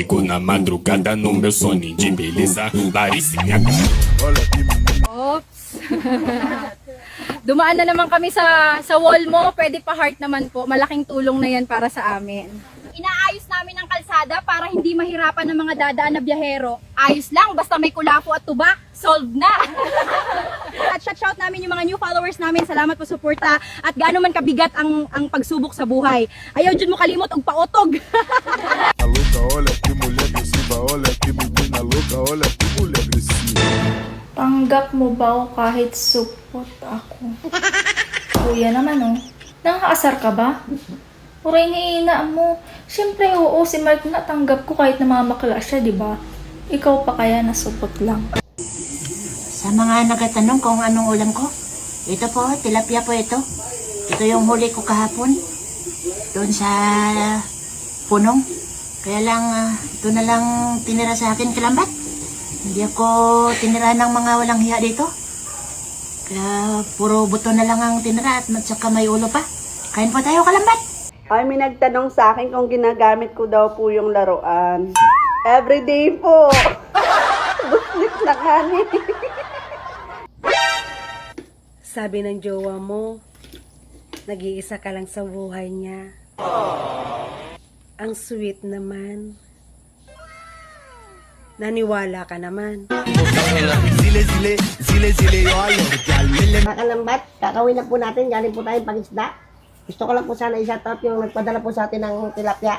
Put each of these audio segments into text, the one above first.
Fico na madrugada no meu soninho de beleza, Laricinha. Oops. Dumaan na naman kami sa wall mo. Pwede pa heart naman po. Malaking tulong na yan para sa amin. Inaayos namin ang kalsada para hindi mahirapan ng mga dadaan na biyahero. Ayos lang, basta may kulafo at tubak, solved na! At shout namin yung mga new followers namin. Salamat po suporta. At gaano man kabigat ang pagsubok sa buhay. Ayaw dyan mo kalimot og paotog. Louca, olha que mulher agressiva, olha que menina louca, olha que mulher agressiva. Tanggap mo ba o kahit supot ako? Kuya naman oh. Nakakaasar ka ba? Puro iniina mo. Siyempre oo, si Mark na tanggap ko kahit namamakla siya, di ba? Ikaw pa kaya nasupot lang. Sa mga nagtatanong kung anong ulam ko, ito po, tilapia po ito. Ito yung huli ko kahapon. Doon sa punong. Kaya lang, ito na lang tinira sa akin kalambat. Hindi ako tinira ng mga walang hiya dito. Kaya puro buto na lang ang tinira at saka may ulo pa. Kain po tayo kalambat. Ay, may nagtanong sa akin kung ginagamit ko daw po yung laruan. Everyday po. Buslit na kani. Sabi ng jowa mo, nag-iisa ka lang sa buhay niya. Ang sweet naman. Naniwala ka naman. Kalambat, kakawin lang po natin, galing po tayong pangisda. Gusto ko lang po sana i-shoutout yung nagpadala po sa atin ng tilapia.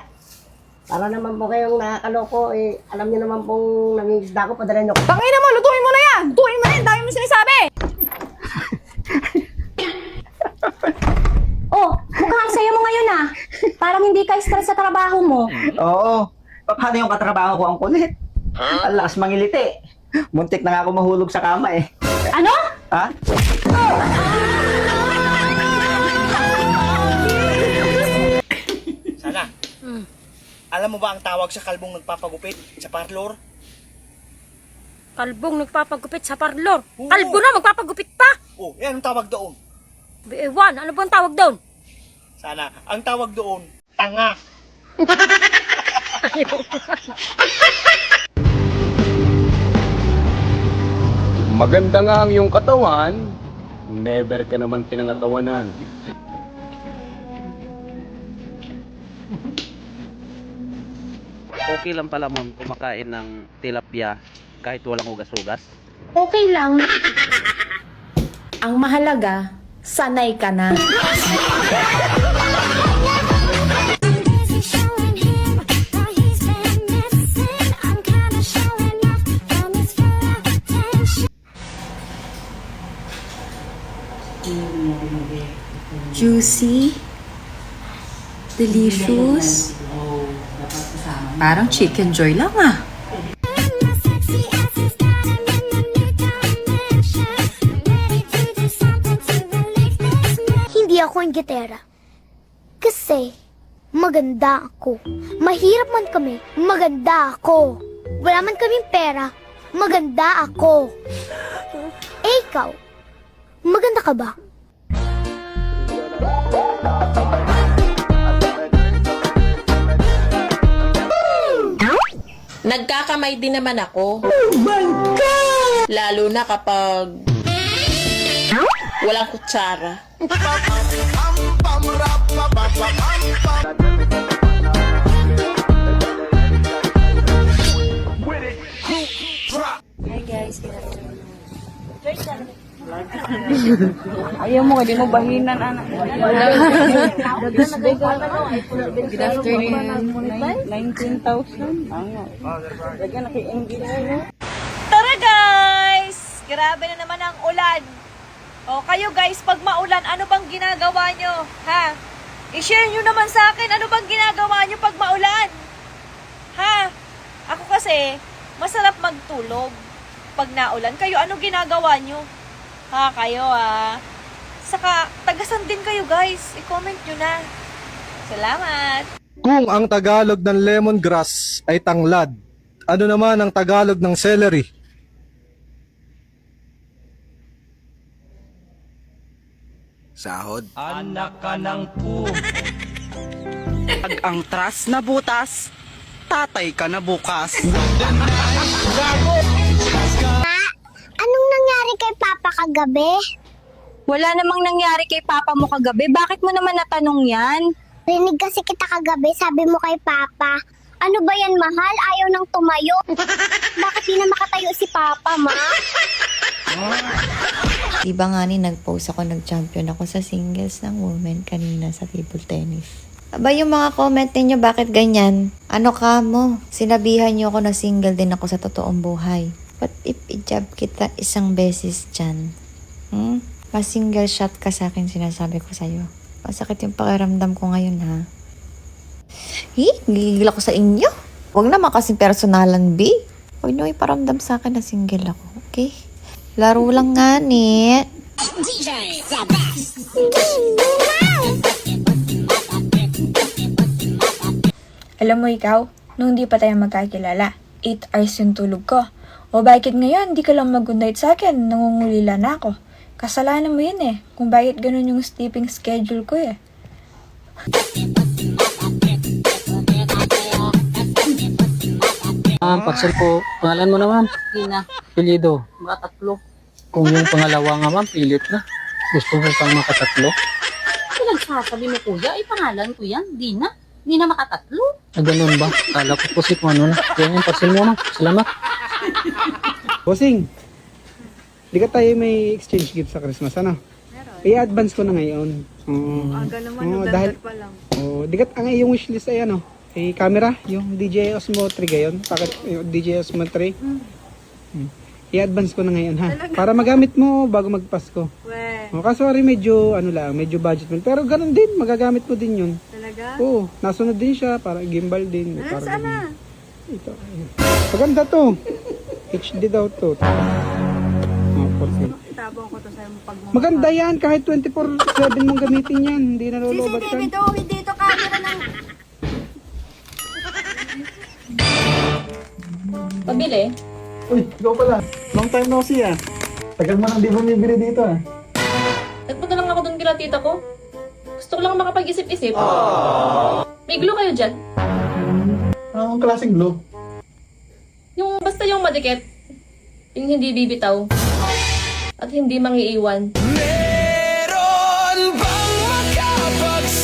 Para naman po kayong nakakaloko, alam niyo naman pong nangingisda ko, padala niyo. Tangina mo, lutuin mo na yan! Lutuin mo na yan! Dami mo sinasabi! Oh, mukhang saya mo ngayon ah. Parang hindi ka stress sa trabaho mo. Oo. Paano yung katrabaho ko ang kulit? Ang lakas mangiliti. Muntik na nga ako mahulog sa kama eh. Ano? Ha? Sana. Alam mo ba ang tawag sa kalbong nagpapagupit sa parlor? Kalbong nagpapagupit sa parlor. Oo. Kalbo na, magpapagupit pa! Oh, yan ang tawag doon. Ewan, ano ba ang tawag doon? Sana. Ang tawag doon, tanga. Maganda nga ang iyong katawan, never ka naman pinangatawanan. Okay lang pala ma'am kumakain ng tilapia kahit walang ugas-ugas? Okay lang. Ang mahalaga, sanay ka na. Juicy. Delicious. Parang chicken joy lang ah. Hindi ako ang gitera. Kasi, maganda ako. Mahirap man kami, maganda ako. Wala man kaming pera, maganda ako. Eh ikaw, maganda ka ba? Nagkakamay din naman ako. Lalo na kapag walang kutsara. Ayaw mo, hindi mo bahinan, anak. Good afternoon. 19,000. Tara guys! Grabe na naman ang ulan. O kayo guys, pag maulan, ano bang ginagawa nyo? Ha? I-share nyo naman sa akin, ano bang ginagawa nyo pag maulan? Ha? Ako kasi, masarap magtulog pag naulan. Kayo, ano ginagawa nyo? Ha, kayo Saka, tagasan din kayo guys. I-comment nyo na. Salamat! Kung ang Tagalog ng lemongrass ay tanglad, ano naman ang Tagalog ng celery? Sahod. Anak ka ng po. Pag ang tras na butas, Tatay ka na bukas. Anong nangyari kay Papa kagabi? Wala namang nangyari kay Papa mo kagabi. Bakit mo naman natanong yan? Rinig kasi kita kagabi, sabi mo kay Papa, ano ba yan, mahal? Ayaw nang tumayo. Bakit di na makatayo si Papa, ma? Diba nga ni nag-post ako, nag-champion ako sa singles ng women kanina sa table tennis. Aba yung mga comment ninyo, bakit ganyan? Ano ka mo? Sinabihan niyo ako na single din ako sa totoong buhay. What if i-jab kita isang beses dyan? Mas single shot ka sa akin, sinasabi ko sa'yo. Masakit yung pakiramdam ko ngayon, ha? Gigil ako sa inyo. Huwag naman kasing personalan, B. Huwag niyo iparamdam sa akin na single ako, okay? Laro lang nga, ni. Alam mo ikaw, nung hindi pa tayo magkakilala, 8 hours yung tulog ko. O bakit ngayon, di ka lang mag-good night sa akin, nangungulila na ako. Kasalanan mo yun eh, kung bakit ganun yung sleeping schedule ko eh. Parcel po, pangalan mo naman? Tina, Pilido. makatatlo. Kung yung pangalawa nga ma'am, pilit na. Gusto mo pang makatatlo? Pinagsasabi mo kuya, pangalan ko yan, Dina. Hindi na makatatlo. Ah, ganun ba? Kala ko po si ano na. Yan yung parcel mo na. Salamat. Bossing, di ka tayo may exchange gift sa Christmas, ano? I-advance ko na ngayon. Aga naman, dahil, pa lang. di ka, ang iyong wishlist ay ano? Ay camera, yung DJI Osmo 3 gayon. Bakit yung DJI Osmo 3? I-advance ko na ngayon, ha? Para magamit mo bago magpasko. Kaso medyo, medyo budget mo. Pero ganun din, magagamit mo din yun. Talaga? Oo, nasunod din siya, para gimbal din. Sana? Ito. Maganda to. HD daw to. Itabong ko to sa'yo pag Maganda yan, kahit 24/7 mong gamitin yan. Hindi na lolobat ka. CCTV to, hindi to camera ng... Pabili? Uy, ikaw pala. Long time no see ah. Tagal mo nang di bumibili dito ah. Nagpunta lang ako doon kila tita ko. Gusto ko lang makapag-isip-isip. May glue kayo dyan? Anong klaseng glue? Yung basta yung madikit. Yung hindi bibitaw. At hindi mangiiwan.